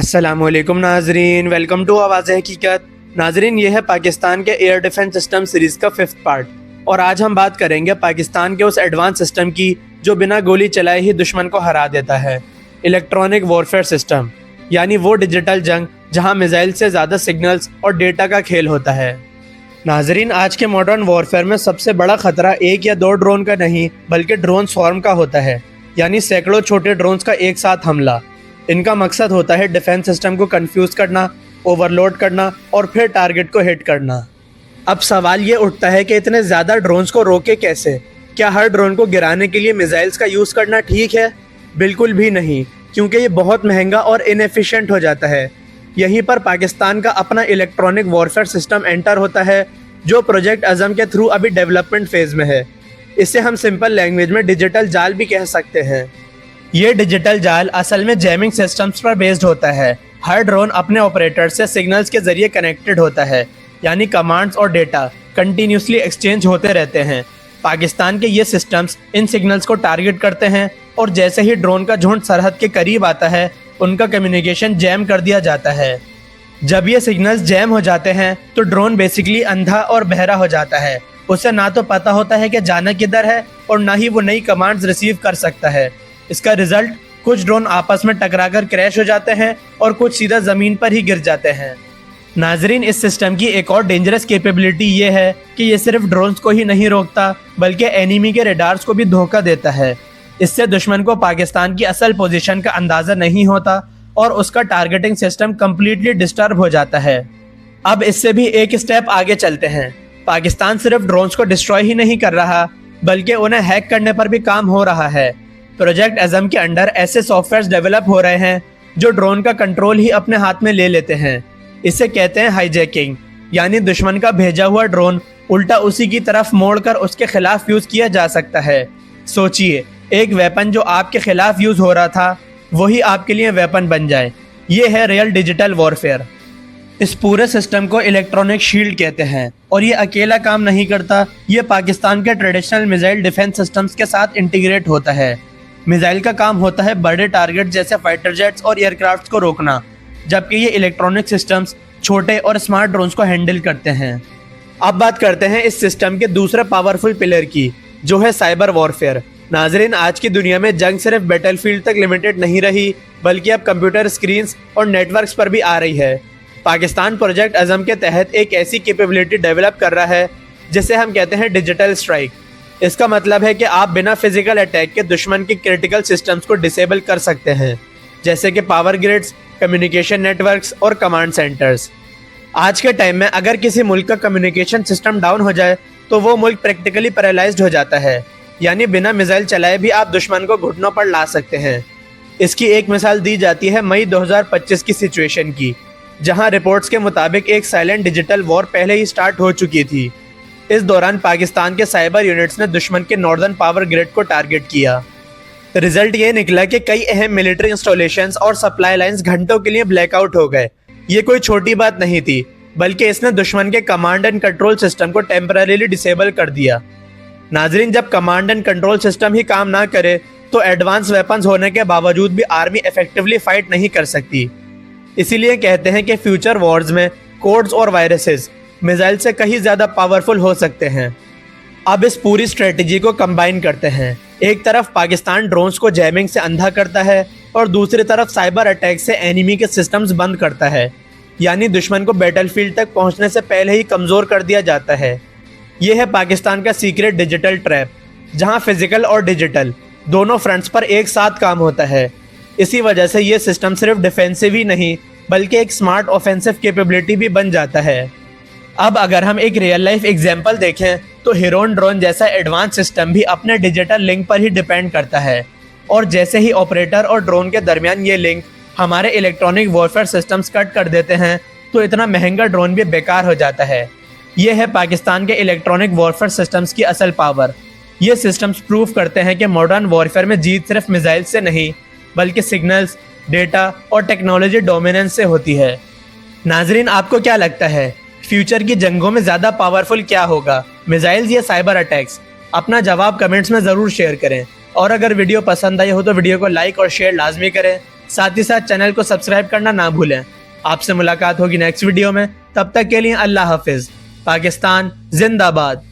अस्सलामुअलैकुम नाजरीन, welcome to आवाज़ हकीकत। नाजरीन, ये है पाकिस्तान के एयर डिफेंस सिस्टम सीरीज़ का 5th पार्ट और आज हम बात करेंगे पाकिस्तान के उस एडवांस सिस्टम की जो बिना गोली चलाए ही दुश्मन को हरा देता है। इलेक्ट्रॉनिक वॉरफेयर सिस्टम, यानी वो डिजिटल जंग जहां मिसाइल से ज़्यादा सिग्नल्स और डेटा का खेल होता है। नाजरीन, आज के मॉडर्न वॉरफेयर में सबसे बड़ा खतरा एक या दो ड्रोन का नहीं बल्कि ड्रोन स्वॉर्म का होता है, यानी सैकड़ों छोटे ड्रोन्स का एक साथ हमला। इनका मकसद होता है डिफेंस सिस्टम को कंफ्यूज करना, ओवरलोड करना और फिर टारगेट को हिट करना। अब सवाल ये उठता है कि इतने ज़्यादा ड्रोन्स को रोके कैसे? क्या हर ड्रोन को गिराने के लिए मिसाइल्स का यूज़ करना ठीक है? बिल्कुल भी नहीं, क्योंकि ये बहुत महंगा और इनएफिशिएंट हो जाता है। यहीं पर पाकिस्तान का अपना इलेक्ट्रॉनिक वॉरफेयर सिस्टम एंटर होता है, जो प्रोजेक्ट अज़म के थ्रू अभी डेवलपमेंट फेज़ में है। इसे हम सिंपल लैंग्वेज में डिजिटल जाल भी कह सकते हैं। ये डिजिटल जाल असल में जैमिंग सिस्टम्स पर बेस्ड होता है। हर ड्रोन अपने ऑपरेटर से सिग्नल्स के जरिए कनेक्टेड होता है, यानी कमांड्स और डेटा कंटिन्यूसली एक्सचेंज होते रहते हैं। पाकिस्तान के ये सिस्टम्स इन सिग्नल्स को टारगेट करते हैं और जैसे ही ड्रोन का झुंड सरहद के करीब आता है, उनका कम्युनिकेशन जैम कर दिया जाता है। जब ये सिग्नल्स जैम हो जाते हैं तो ड्रोन बेसिकली अंधा और बहरा हो जाता है। उसे ना तो पता होता है कि जाना किधर है और ना ही वो नई कमांड्स रिसीव कर सकता है। इसका रिजल्ट, कुछ ड्रोन आपस में टकराकर क्रैश हो जाते हैं और कुछ सीधा ज़मीन पर ही गिर जाते हैं। नाजरीन, इस सिस्टम की एक और डेंजरस कैपेबिलिटी ये है कि ये सिर्फ ड्रोन्स को ही नहीं रोकता बल्कि एनिमी के रेडार्स को भी धोखा देता है। इससे दुश्मन को पाकिस्तान की असल पोजीशन का अंदाज़ा नहीं होता और उसका टारगेटिंग सिस्टम कम्प्लीटली डिस्टर्ब हो जाता है। अब इससे भी एक स्टेप आगे चलते हैं। पाकिस्तान सिर्फ ड्रोन्स को डिस्ट्रॉय ही नहीं कर रहा बल्कि उन्हें हैक करने पर भी काम हो रहा है। प्रोजेक्ट अज़म के अंडर ऐसे सॉफ्टवेयर डेवलप हो रहे हैं जो ड्रोन का कंट्रोल ही अपने हाथ में ले लेते हैं। इसे कहते हैं हाईजैकिंग, यानी दुश्मन का भेजा हुआ ड्रोन उल्टा उसी की तरफ मोड़कर उसके खिलाफ यूज किया जा सकता है। सोचिए, एक वेपन जो आपके खिलाफ यूज हो रहा था वही आपके लिए वेपन बन जाए। ये है रियल डिजिटल वॉरफेयर। इस पूरे सिस्टम को इलेक्ट्रॉनिक शील्ड कहते हैं और ये अकेला काम नहीं करता, ये पाकिस्तान के ट्रेडिशनल मिसाइल डिफेंस सिस्टम्स के साथ इंटीग्रेट होता है। मिसाइल का काम होता है बड़े टारगेट जैसे फाइटर जेट्स और एयरक्राफ्ट्स को रोकना, जबकि ये इलेक्ट्रॉनिक सिस्टम्स छोटे और स्मार्ट ड्रोन्स को हैंडल करते हैं। अब बात करते हैं इस सिस्टम के दूसरे पावरफुल पिलर की, जो है साइबर वॉरफेयर। नाजरीन, आज की दुनिया में जंग सिर्फ बैटलफील्ड तक लिमिटेड नहीं रही बल्कि अब कंप्यूटर स्क्रीन्स और नेटवर्क्स पर भी आ रही है। पाकिस्तान प्रोजेक्ट अज़म के तहत एक ऐसी कैपेबिलिटी डेवलप कर रहा है जिसे हम कहते हैं डिजिटल स्ट्राइक। इसका मतलब है कि आप बिना फिजिकल अटैक के दुश्मन के क्रिटिकल सिस्टम्स को डिसेबल कर सकते हैं, जैसे कि पावर ग्रिड्स, कम्युनिकेशन नेटवर्क्स और कमांड सेंटर्स। आज के टाइम में अगर किसी मुल्क का कम्युनिकेशन सिस्टम डाउन हो जाए तो वो मुल्क प्रैक्टिकली पैरालाइज्ड हो जाता है, यानी बिना मिसाइल चलाए भी आप दुश्मन को घुटनों पर ला सकते हैं। इसकी एक मिसाल दी जाती है मई 2025 की सिचुएशन की, जहां रिपोर्ट्स के मुताबिक एक साइलेंट डिजिटल वॉर पहले ही स्टार्ट हो चुकी थी। इस दौरान पाकिस्तान के साइबर यूनिट्स ने दुश्मन के नॉर्दर्न पावर ग्रिड को टारगेट किया। रिजल्ट ये निकला कि कई अहम मिलिट्री इंस्टॉलेशंस और सप्लाई लाइंस घंटों के लिए ब्लैकआउट हो गए। ये कोई छोटी बात नहीं थी, बल्कि इसने दुश्मन के कमांड एंड कंट्रोल सिस्टम को टेम्पररीली डिसेबल कर दिया। नाजरीन, जब कमांड एंड कंट्रोल सिस्टम ही काम ना करे तो एडवांस वेपन्स होने के बावजूद भी आर्मी इफेक्टिवली फाइट नहीं कर सकती। इसीलिए कहते हैं कि फ्यूचर वॉर्स में कोड्स और वायरसेस मिसाइल से कहीं ज़्यादा पावरफुल हो सकते हैं। अब इस पूरी स्ट्रेटजी को कंबाइन करते हैं। एक तरफ पाकिस्तान ड्रोन्स को जैमिंग से अंधा करता है और दूसरी तरफ साइबर अटैक से एनिमी के सिस्टम्स बंद करता है, यानी दुश्मन को बैटलफील्ड तक पहुंचने से पहले ही कमज़ोर कर दिया जाता है। यह है पाकिस्तान का सीक्रेट डिजिटल ट्रैप, जहां फिजिकल और डिजिटल दोनों फ्रंट्स पर एक साथ काम होता है। इसी वजह से ये सिस्टम सिर्फ डिफेंसिव ही नहीं बल्कि एक स्मार्ट ऑफेंसिव कैपेबिलिटी भी बन जाता है। अब अगर हम एक रियल लाइफ एग्जांपल देखें तो हिरोन ड्रोन जैसा एडवांस सिस्टम भी अपने डिजिटल लिंक पर ही डिपेंड करता है, और जैसे ही ऑपरेटर और ड्रोन के दरमियान ये लिंक हमारे इलेक्ट्रॉनिक वॉरफेयर सिस्टम्स कट कर देते हैं तो इतना महंगा ड्रोन भी बेकार हो जाता है। ये है पाकिस्तान के इलेक्ट्रॉनिक वॉरफेयर सिस्टम्स की असल पावर। ये सिस्टम्स प्रूव करते हैं कि मॉडर्न वॉरफेयर में जीत सिर्फ मिसाइल से नहीं बल्कि सिग्नल्स, डेटा और टेक्नोलॉजी डोमिनेंस से होती है। नाजरीन, आपको क्या लगता है, फ्यूचर की जंगों में ज़्यादा पावरफुल क्या होगा, मिसाइल्स या साइबर अटैक्स? अपना जवाब कमेंट्स में ज़रूर शेयर करें और अगर वीडियो पसंद आई हो तो वीडियो को लाइक और शेयर लाजमी करें। साथ ही साथ चैनल को सब्सक्राइब करना ना भूलें। आपसे मुलाकात होगी नेक्स्ट वीडियो में, तब तक के लिए अल्लाह हाफिज। पाकिस्तान जिंदाबाद।